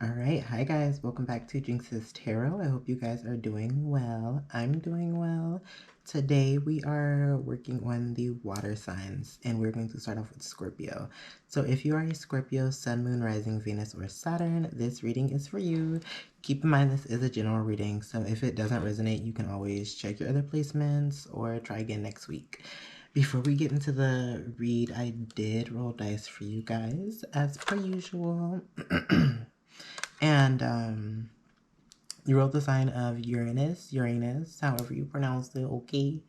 All right, hi guys, welcome back to Jinx's Tarot. I hope you guys are doing well. I'm doing well. Today we are working on the water signs and we're going to start off with Scorpio. So if you are a Scorpio, Sun, Moon, Rising, Venus, or Saturn, this reading is for you. Keep in mind this is a general reading, so if it doesn't resonate, you can always check your other placements or try again next week. Before we get into the read, I did roll dice for you guys as per usual. And you rolled the sign of Uranus, however you pronounce it, okay.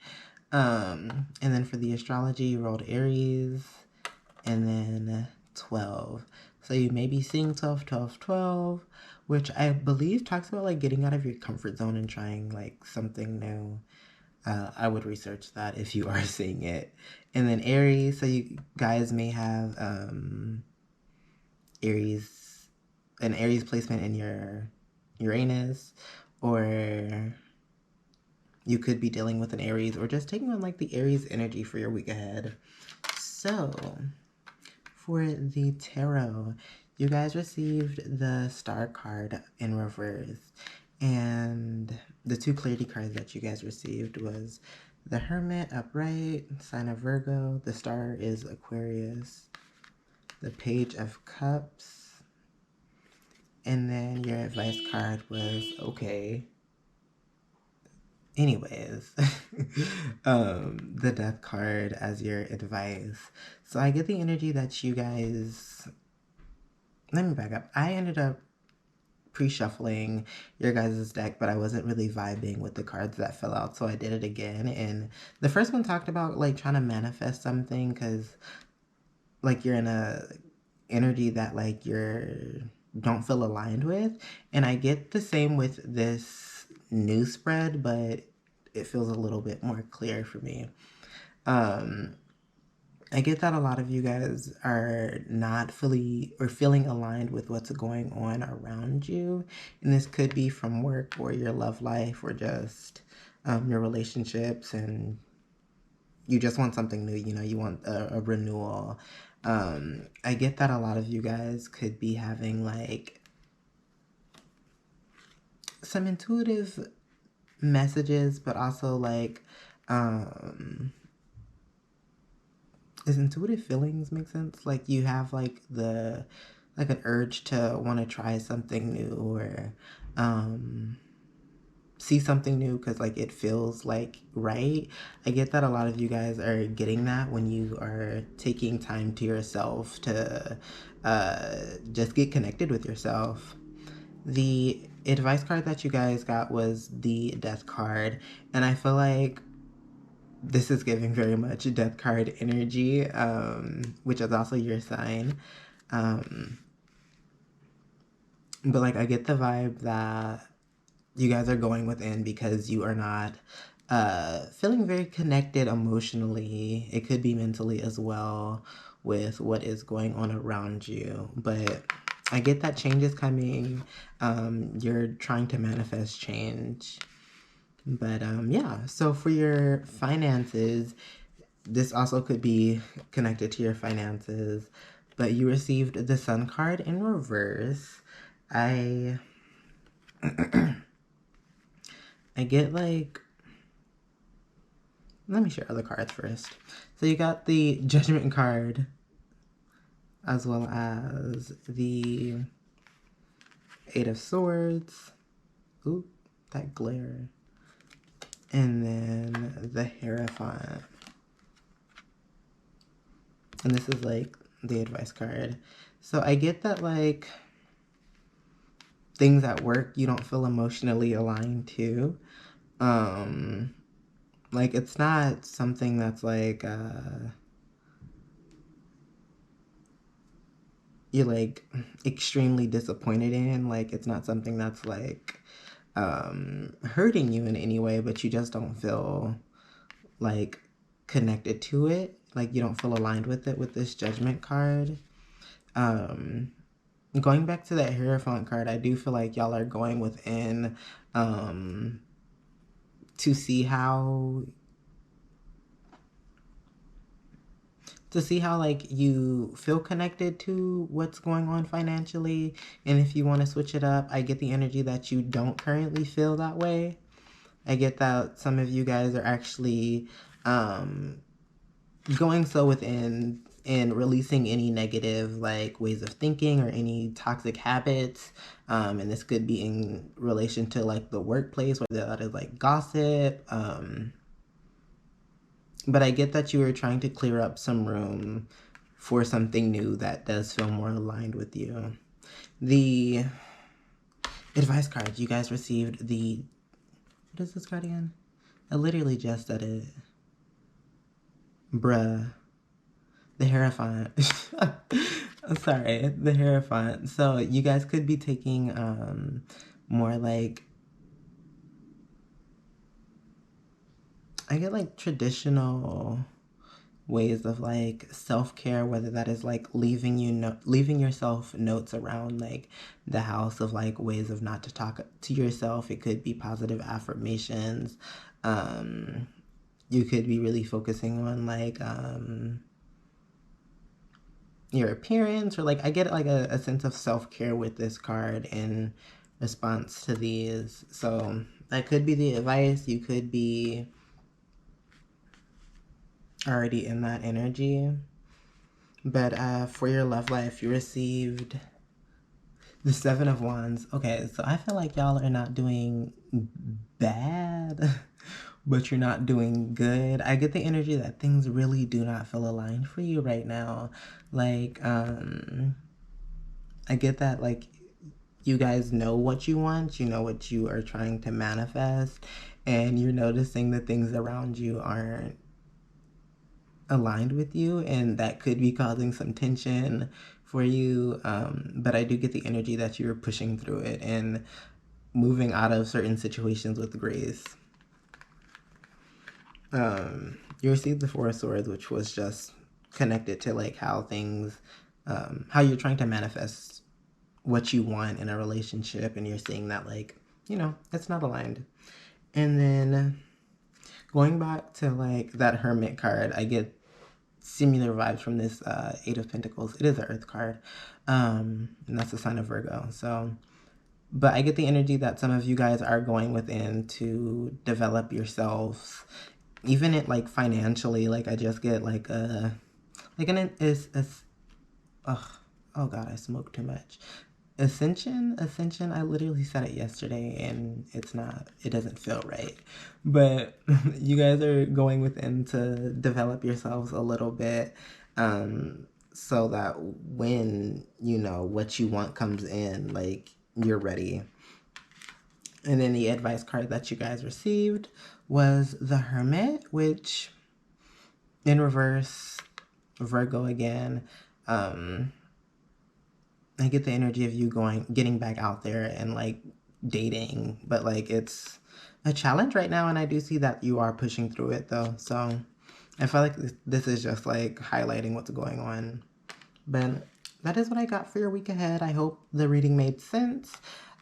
And then for the astrology, you rolled Aries, and then 12. So you may be seeing 12, 12, 12, which I believe talks about like getting out of your comfort zone and trying like something new. I would research that if you are seeing it. And then Aries, so you guys may have Aries, an Aries placement in your Uranus, or you could be dealing with an Aries or just taking on like the Aries energy for your week ahead. So for the tarot, you guys received the Star card in reverse, and the two clarity cards that you guys received was the Hermit upright, sign of Virgo, the Star is Aquarius, the Page of Cups, and then your advice card was okay. Anyways, the Death card as your advice. So I get the energy that you guys. Let me back up. I ended up pre-shuffling your guys' deck, but I wasn't really vibing with the cards that fell out, so I did it again. And the first one talked about like trying to manifest something because like you're in a energy that like you're don't feel aligned with, and I get the same with this new spread, but it feels a little bit more clear for me. I get that a lot of you guys are not fully or feeling aligned with what's going on around you, and this could be from work or your love life or just your relationships, and you just want something new, you know, you want a renewal. I get that a lot of you guys could be having like some intuitive messages, but also like, is intuitive feelings make sense? Like you have like like an urge to want to try something new or see something new because like it feels like right. I get that a lot of you guys are getting that when you are taking time to yourself to just get connected with yourself. The advice card that you guys got was the Death card, and I feel like this is giving very much Death card energy, which is also your sign. But like I get the vibe that you guys are going within because you are not feeling very connected emotionally. It could be mentally as well with what is going on around you. But I get that change is coming. You're trying to manifest change. But yeah, so for your finances, this also could be connected to your finances. But you received the Sun card in reverse. I I get like, let me share other cards first. So you got the Judgment card as well as the Eight of Swords. Ooh, that glare. And then the Hierophant. And this is like the advice card. So I get that like things at work you don't feel emotionally aligned to. Like it's not something that's like you're like extremely disappointed in. Like it's not something that's like hurting you in any way, but you just don't feel like connected to it. Like you don't feel aligned with it with this Judgment card. Going back to that Hierophant card, I do feel like y'all are going within to see how to see how like you feel connected to what's going on financially, and if you want to switch it up. I get the energy that you don't currently feel that way. I get that some of you guys are actually going so within and releasing any negative like ways of thinking or any toxic habits, and this could be in relation to like the workplace, whether that is like gossip, but I get that you are trying to clear up some room for something new that does feel more aligned with you. The advice card you guys received, the, what is this card again? I literally just said it. Bruh. The Hierophant. I'm sorry, the Hierophant. So you guys could be taking more like, I get like traditional ways of like self-care, whether that is like leaving yourself notes around like the house of like ways of not to talk to yourself. It could be positive affirmations. You could be really focusing on like your appearance, or like I get like a sense of self-care with this card in response to these. So that could be the advice. You could be already in that energy. But for your love life, you received the Seven of Wands. Okay, so I feel like y'all are not doing bad, but you're not doing good. I get the energy that things really do not feel aligned for you right now. Like, I get that, like, you guys know what you want, you know what you are trying to manifest, and you're noticing the things around you aren't aligned with you, and that could be causing some tension for you. But I do get the energy that you're pushing through it and moving out of certain situations with grace. You received the Four of Swords, which was just connected to like how things, how you're trying to manifest what you want in a relationship, and you're seeing that like, you know, it's not aligned. And then going back to like that Hermit card, I get similar vibes from this Eight of Pentacles. It is an Earth card, and that's the sign of Virgo. So, but I get the energy that some of you guys are going within to develop yourselves, even it like financially. Like I just get like a like an oh god, I smoked too much. Ascension. I literally said it yesterday and it doesn't feel right. But you guys are going within to develop yourselves a little bit, so that when, you know, what you want comes in, like you're ready. And then the advice card that you guys received was the Hermit, which in reverse, Virgo again. I get the energy of you getting back out there and like dating, but like it's a challenge right now, and I do see that you are pushing through it though. So I feel like this is just like highlighting what's going on. But that is what I got for your week ahead. I hope the reading made sense.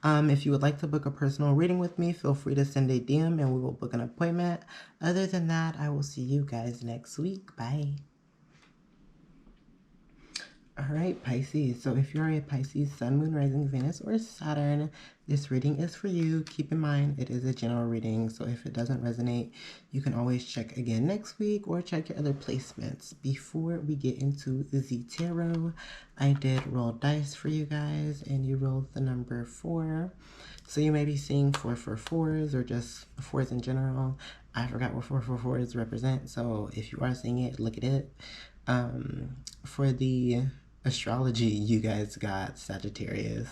If you would like to book a personal reading with me, feel free to send a DM and we will book an appointment. Other than that, I will see you guys next week. Bye. All right, Pisces. So if you're a Pisces, Sun, Moon, Rising, Venus, or Saturn, this reading is for you. Keep in mind, it is a general reading, so if it doesn't resonate, you can always check again next week or check your other placements. Before we get into the tarot, I did roll dice for you guys, and you rolled the number 4. So you may be seeing 4 for 4s or just 4s in general. I forgot what 4 for 4s represent, so if you are seeing it, look at it. For the astrology, you guys got Sagittarius,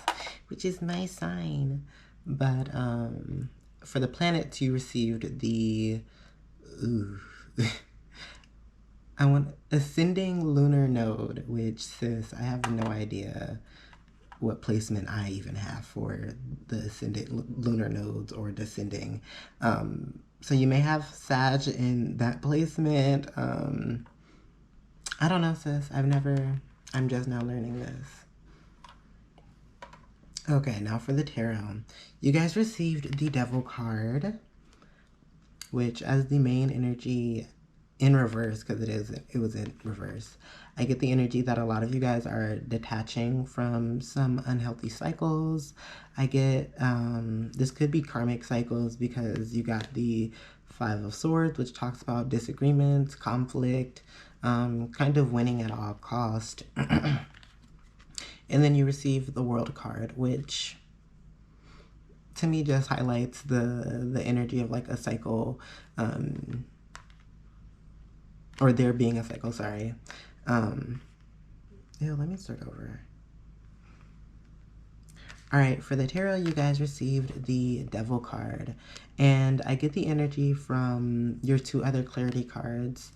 which is my sign. But for the planets, you received the I want ascending lunar node, which says I have no idea what placement I even have for the ascending lunar nodes or descending. So you may have Sag in that placement. I don't know, sis. I'm just now learning this. Okay, now for the tarot. You guys received the Devil card, which as the main energy in reverse, because it was in reverse. I get the energy that a lot of you guys are detaching from some unhealthy cycles. I get this could be karmic cycles, because you got the Five of Swords, which talks about disagreements, conflict, kind of winning at all cost. And then you receive the World card, which to me just highlights the energy of like a cycle, or there being a cycle, sorry. Yeah, let me start over. All right, for the tarot, you guys received the Devil card, and I get the energy from your two other clarity cards,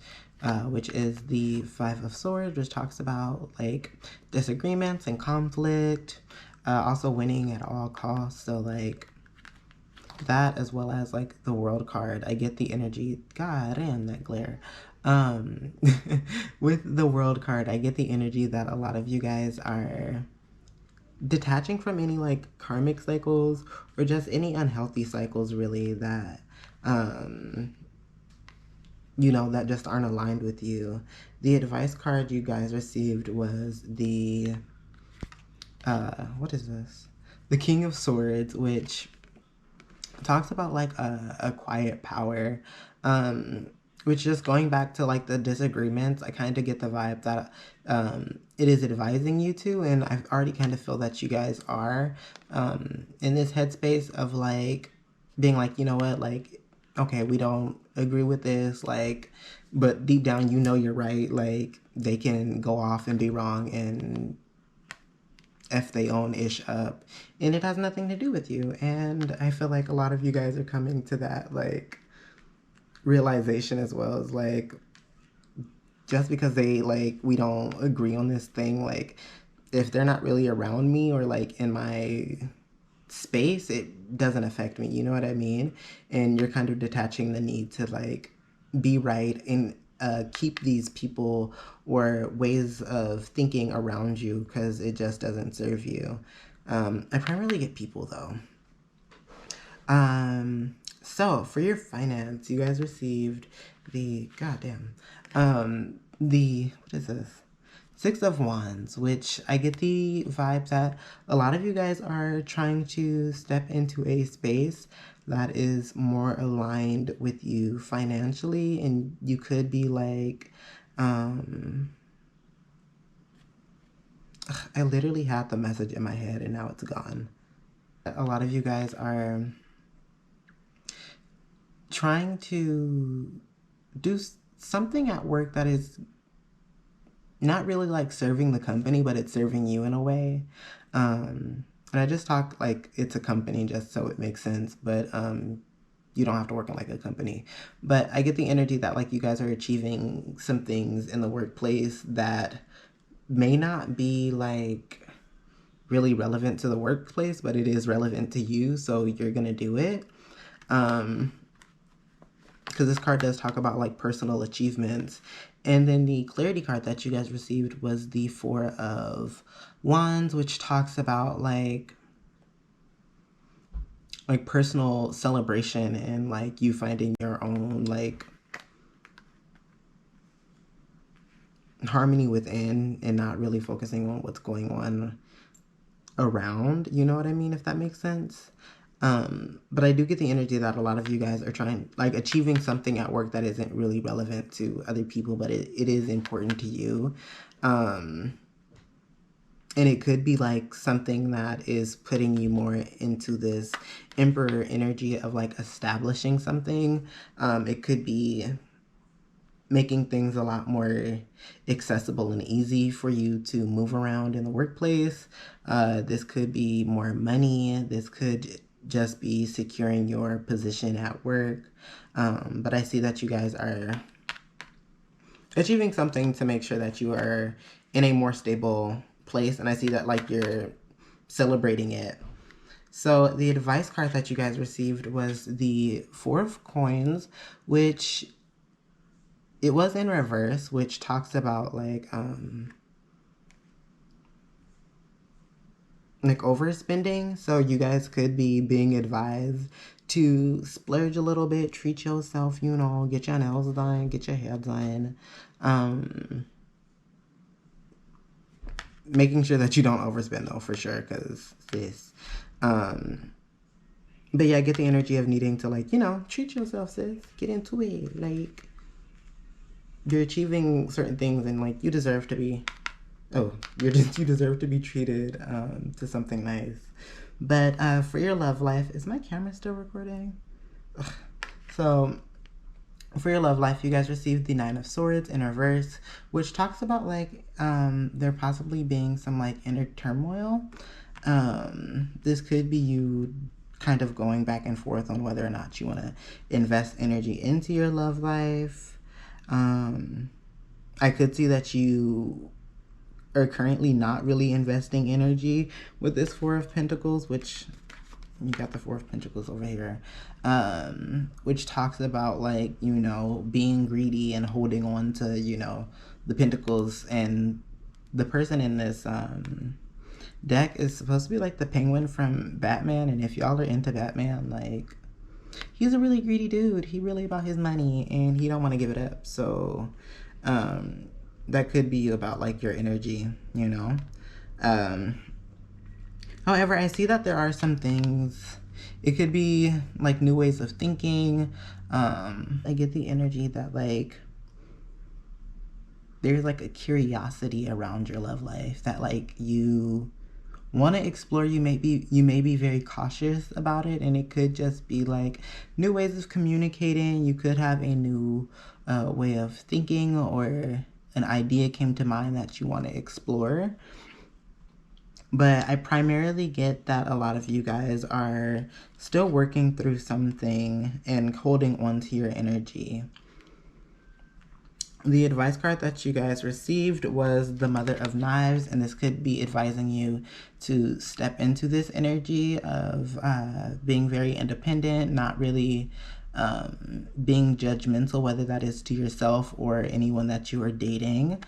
which is the Five of Swords, which talks about like disagreements and conflict, also winning at all costs. So like that, as well as like the World card, I get the energy. God damn, that glare. With the World card, I get the energy that a lot of you guys are detaching from any like karmic cycles or just any unhealthy cycles, really, that you know, that just aren't aligned with you. The advice card you guys received was the what is this, the King of Swords, which talks about like a quiet power, which, just going back to like the disagreements, I kind of get the vibe that it is advising you to, and I already kind of feel that you guys are in this headspace of like being like, you know what, like, okay, we don't agree with this, like, but deep down you know you're right. Like, they can go off and be wrong and F they own ish up, and it has nothing to do with you. And I feel like a lot of you guys are coming to that like realization, as well as like, just because they like we don't agree on this thing, like if they're not really around me or like in my space, it doesn't affect me, you know what I mean? And you're kind of detaching the need to like be right and keep these people or ways of thinking around you, because it just doesn't serve you. I primarily get people though. So for your finance, you guys received the goddamn the, what is this? Six of Wands, which I get the vibe that a lot of you guys are trying to step into a space that is more aligned with you financially, and you could be like, I literally had the message in my head and now it's gone. A lot of you guys are trying to do something at work that is not really like serving the company, but it's serving you in a way. And I just talk like it's a company just so it makes sense, but you don't have to work in like a company. But I get the energy that like you guys are achieving some things in the workplace that may not be like really relevant to the workplace, but it is relevant to you, so you're gonna do it. Because this card does talk about like personal achievements. And then the clarity card that you guys received was the Four of Wands, which talks about like personal celebration and like you finding your own like harmony within and not really focusing on what's going on around, you know what I mean, if that makes sense. But I do get the energy that a lot of you guys are trying, like, achieving something at work that isn't really relevant to other people, but it is important to you. And it could be like something that is putting you more into this Emperor energy of like establishing something. It could be making things a lot more accessible and easy for you to move around in the workplace. This could be more money. This could just be securing your position at work. But I see that you guys are achieving something to make sure that you are in a more stable place. And I see that like you're celebrating it. So the advice card that you guys received was the Four of Coins, which it was in reverse, which talks about like overspending. So you guys could be being advised to splurge a little bit, treat yourself, you know, get your nails done, get your hair done. Making sure that you don't overspend though, for sure, because this. But yeah, I get the energy of needing to, like, you know, treat yourself, sis. Get into it. Like, you're achieving certain things and, like, you deserve to be, you deserve to be treated to something nice. But for your love life, is my camera still recording? Ugh. So for your love life, you guys received the Nine of Swords in reverse, which talks about, like, there possibly being some, like, inner turmoil. This could be you kind of going back and forth on whether or not you want to invest energy into your love life. I could see that you are currently not really investing energy with this Four of Pentacles, which you got the Four of Pentacles over here, which talks about, like, you know, being greedy and holding on to, you know, the Pentacles. And the person in this deck is supposed to be like the Penguin from Batman, and if y'all are into Batman, like, he's a really greedy dude. He really about his money and he don't want to give it up. So that could be about, like, your energy, you know. However, I see that there are some things, it could be like new ways of thinking. I get the energy that, like, there's like a curiosity around your love life that, like, you want to explore. You may be very cautious about it, and it could just be like new ways of communicating. You could have a new way of thinking, or an idea came to mind that you want to explore. But I primarily get that a lot of you guys are still working through something and holding on to your energy. The advice card that you guys received was the Mother of Knives, and this could be advising you to step into this energy of being very independent, not really being judgmental, whether that is to yourself or anyone that you are dating.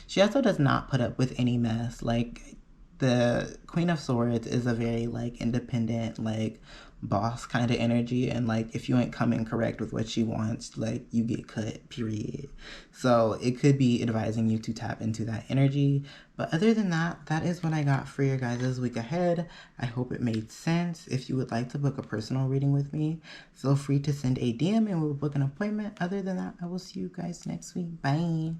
She also does not put up with any mess. Like, the Queen of Swords is a very, like, independent, like, boss kind of energy, and, like, if you ain't coming correct with what she wants, like, you get cut, period. So it could be advising you to tap into that energy. But other than that, that is what I got for your guys' week ahead. I hope it made sense. If you would like to book a personal reading with me, feel free to send a DM and we'll book an appointment. Other than that, I will see you guys next week. Bye.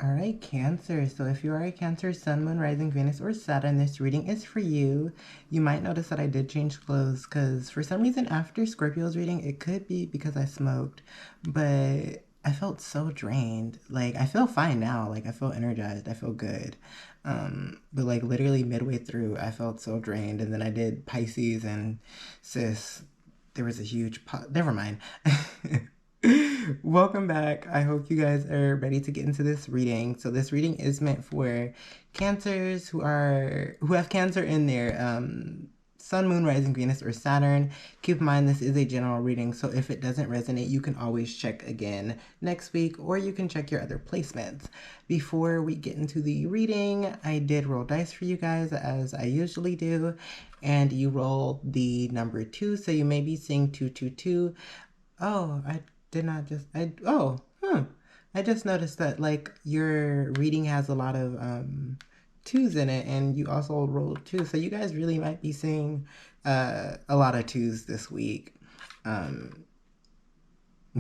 All right, Cancer. So if you are a Cancer, Sun, Moon, Rising, Venus, or Saturn, this reading is for you. You might notice that I did change clothes because for some reason after Scorpio's reading, it could be because I smoked, but I felt so drained. Like, I feel fine now. Like, I feel energized. I feel good. But, like, literally midway through, I felt so drained. And then I did Pisces, and sis, there was a huge never mind. Welcome back. I hope you guys are ready to get into this reading. So this reading is meant for Cancers who have Cancer in their Sun, Moon, Rising, Venus, or Saturn. Keep in mind this is a general reading, so if it doesn't resonate, you can always check again next week, or you can check your other placements. Before we get into the reading, I did roll dice for you guys as I usually do, and you rolled the number 2, so you may be seeing 222. Oh, I just noticed that, like, your reading has a lot of 2s in it, and you also rolled 2, so you guys really might be seeing a lot of 2s this week.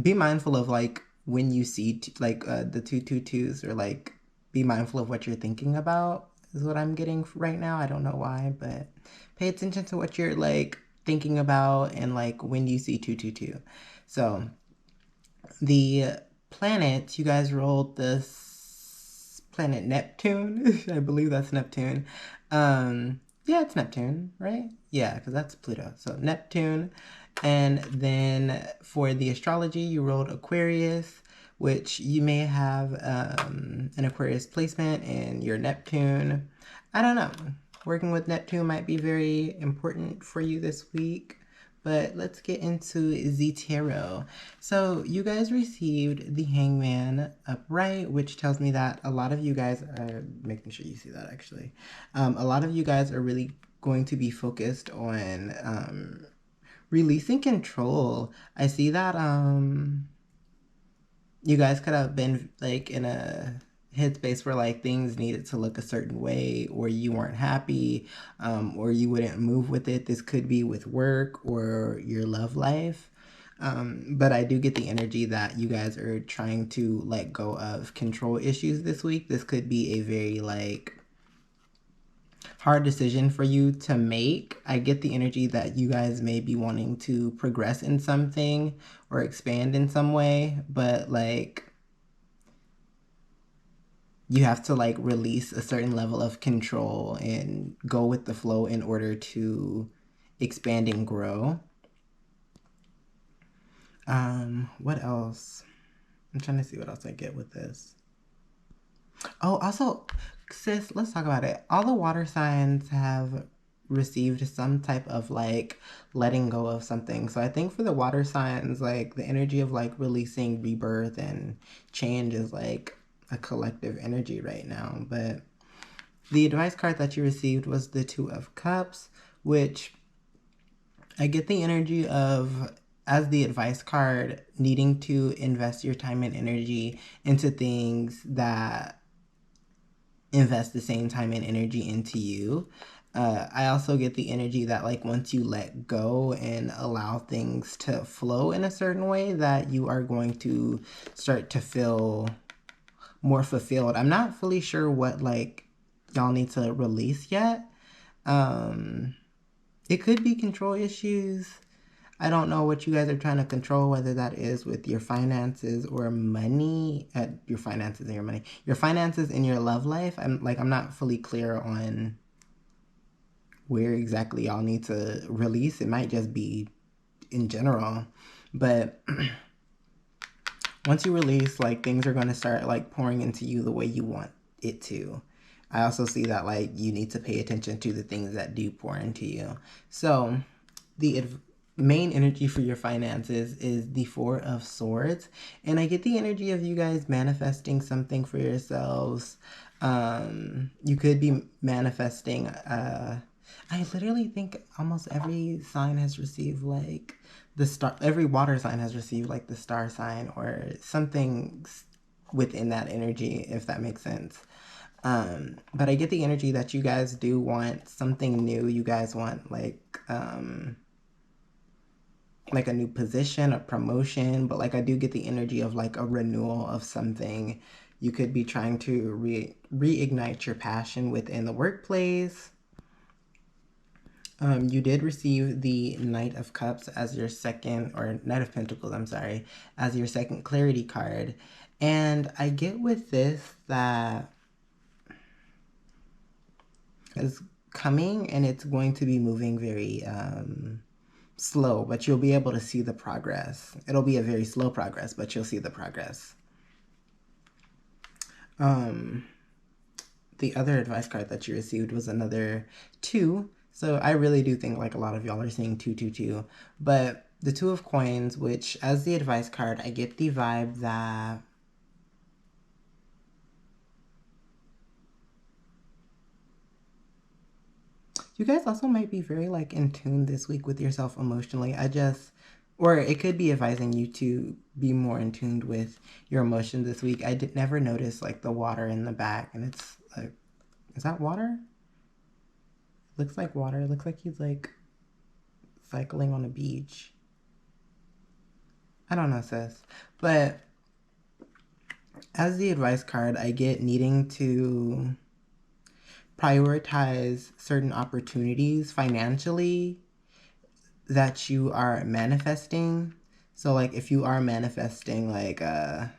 Be mindful of, like, when you see the 222s, or, like, be mindful of what you're thinking about is what I'm getting right now. I don't know why, but pay attention to what you're, like, thinking about, and, like, when you see 222. So the planet, you guys rolled this planet Neptune. I believe that's Neptune. Yeah, it's Neptune, right? Yeah, because that's Pluto. So Neptune. And then for the astrology, you rolled Aquarius, which you may have an Aquarius placement in your Neptune. I don't know. Working with Neptune might be very important for you this week. But let's get into the tarot. So you guys received the Hangman upright, which tells me that a lot of you guys are making sure you see that actually. A lot of you guys are really going to be focused on releasing control. I see that you guys could have been like in a headspace where like things needed to look a certain way, or you weren't happy, or you wouldn't move with it. This could be with work or your love life. But I do get the energy that you guys are trying to let go of control issues this week. This could be a very like hard decision for you to make. I get the energy that you guys may be wanting to progress in something or expand in some way, but like you have to like release a certain level of control and go with the flow in order to expand and grow. What else? I'm trying to see what else I get with this. Oh, also, sis, let's talk about it. All the water signs have received some type of like letting go of something. So I think for the water signs, like the energy of like releasing rebirth and change is like a collective energy right now. But the advice card that you received was the Two of Cups, which I get the energy of, as the advice card, needing to invest your time and energy into things that invest the same time and energy into you. I also get the energy that like once you let go and allow things to flow in a certain way, that you are going to start to feel more fulfilled. I'm not fully sure what like y'all need to release yet. It could be control issues. I don't know what you guys are trying to control, whether that is with your finances or money, your finances and your money, your finances and your love life. I'm not fully clear on where exactly y'all need to release. It might just be in general, but once you release, like things are going to start like pouring into you the way you want it to. I also see that like you need to pay attention to the things that do pour into you. So the main energy for your finances is the Four of Swords, and I get the energy of you guys manifesting something for yourselves. You could be manifesting I literally think almost every sign has received like the star, every water sign has received like the star sign or something within that energy, if that makes sense. But I get the energy that you guys do want something new. You guys want like a new position, a promotion, but like I do get the energy of like a renewal of something. You could be trying to reignite your passion within the workplace. You did receive the Knight of Cups as your second, or Knight of Pentacles, I'm sorry, as your second clarity card. And I get with this that is coming and it's going to be moving very slow, but you'll be able to see the progress. It'll be a very slow progress, but you'll see the progress. The other advice card that you received was another 2. So I really do think like a lot of y'all are seeing 222. But the 2 of Coins, which as the advice card, I get the vibe that you guys also might be very like in tune this week with yourself emotionally. Or it could be advising you to be more in tune with your emotions this week. I did never notice like the water in the back, and it's like, is that water? Looks like water. It looks like he's like cycling on a beach. I don't know, sis. But as the advice card, I get needing to prioritize certain opportunities financially that you are manifesting. So like if you are manifesting like I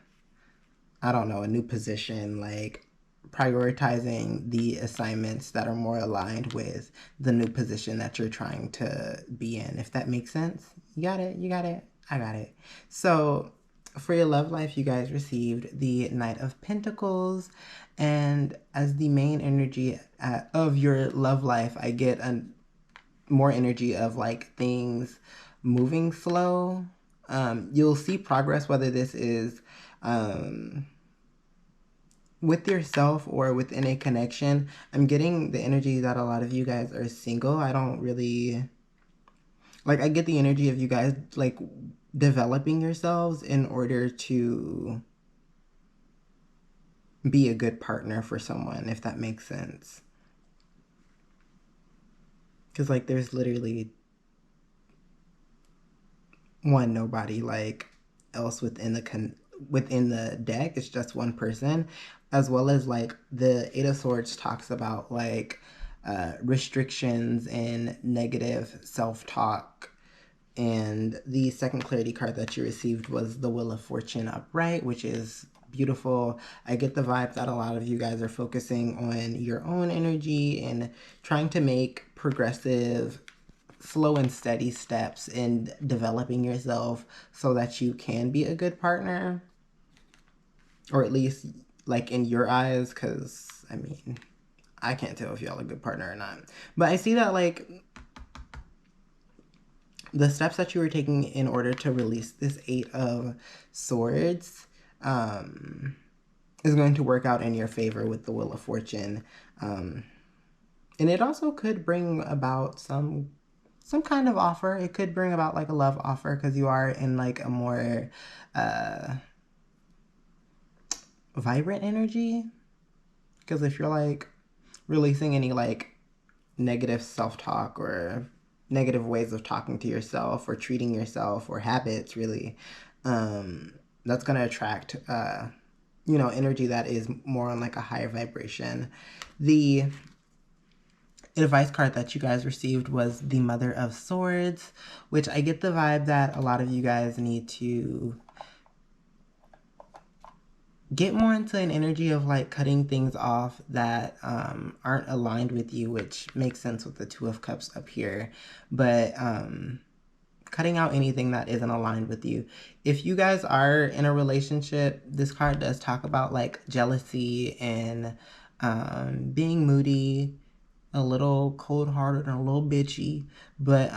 don't know, a new position, like prioritizing the assignments that are more aligned with the new position that you're trying to be in, if that makes sense. You got it, I got it. So for your love life, you guys received the Knight of Pentacles, and as the main energy of your love life, I get more energy of like things moving slow. You'll see progress, whether this is with yourself or within a connection. I'm getting the energy that a lot of you guys are single. I don't really like, I get the energy of you guys like developing yourselves in order to be a good partner for someone, if that makes sense. Because like there's literally nobody like else within the deck. It's just one person, as well as like the Eight of Swords talks about like restrictions and negative self-talk. And the second clarity card that you received was the Wheel of Fortune upright, which is beautiful. I get the vibe that a lot of you guys are focusing on your own energy and trying to make progressive, slow and steady steps in developing yourself so that you can be a good partner, or at least like in your eyes, because I mean, I can't tell if y'all a good partner or not, but I see that like the steps that you were taking in order to release this Eight of Swords is going to work out in your favor with the Wheel of Fortune. And it also could bring about some kind of offer. It could bring about like a love offer, because you are in like a more vibrant energy. Because if you're like releasing any like negative self-talk or negative ways of talking to yourself or treating yourself or habits, really, that's going to attract energy that is more on like a higher vibration. The advice card that you guys received was the Mother of Swords, which I get the vibe that a lot of you guys need to get more into an energy of like cutting things off that aren't aligned with you, which makes sense with the Two of Cups up here. But cutting out anything that isn't aligned with you. If you guys are in a relationship, this card does talk about like jealousy and being moody, a little cold-hearted and a little bitchy, but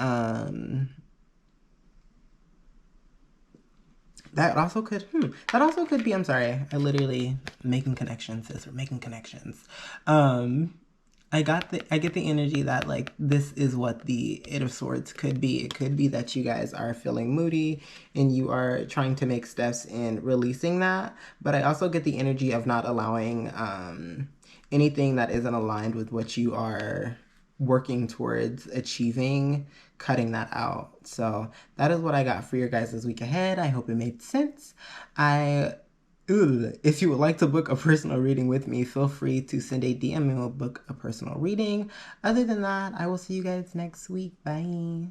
that also could be, I'm sorry, I literally making connections, sis. We're making connections. I get the energy that like this is what the Eight of Swords could be. It could be that you guys are feeling moody and you are trying to make steps in releasing that. But I also get the energy of not allowing anything that isn't aligned with what you are working towards achieving, cutting that out. So that is what I got for your guys this week ahead. I hope it made sense. If you would like to book a personal reading with me, feel free to send a DM and we'll book a personal reading. Other than that, I will see you guys next week. Bye.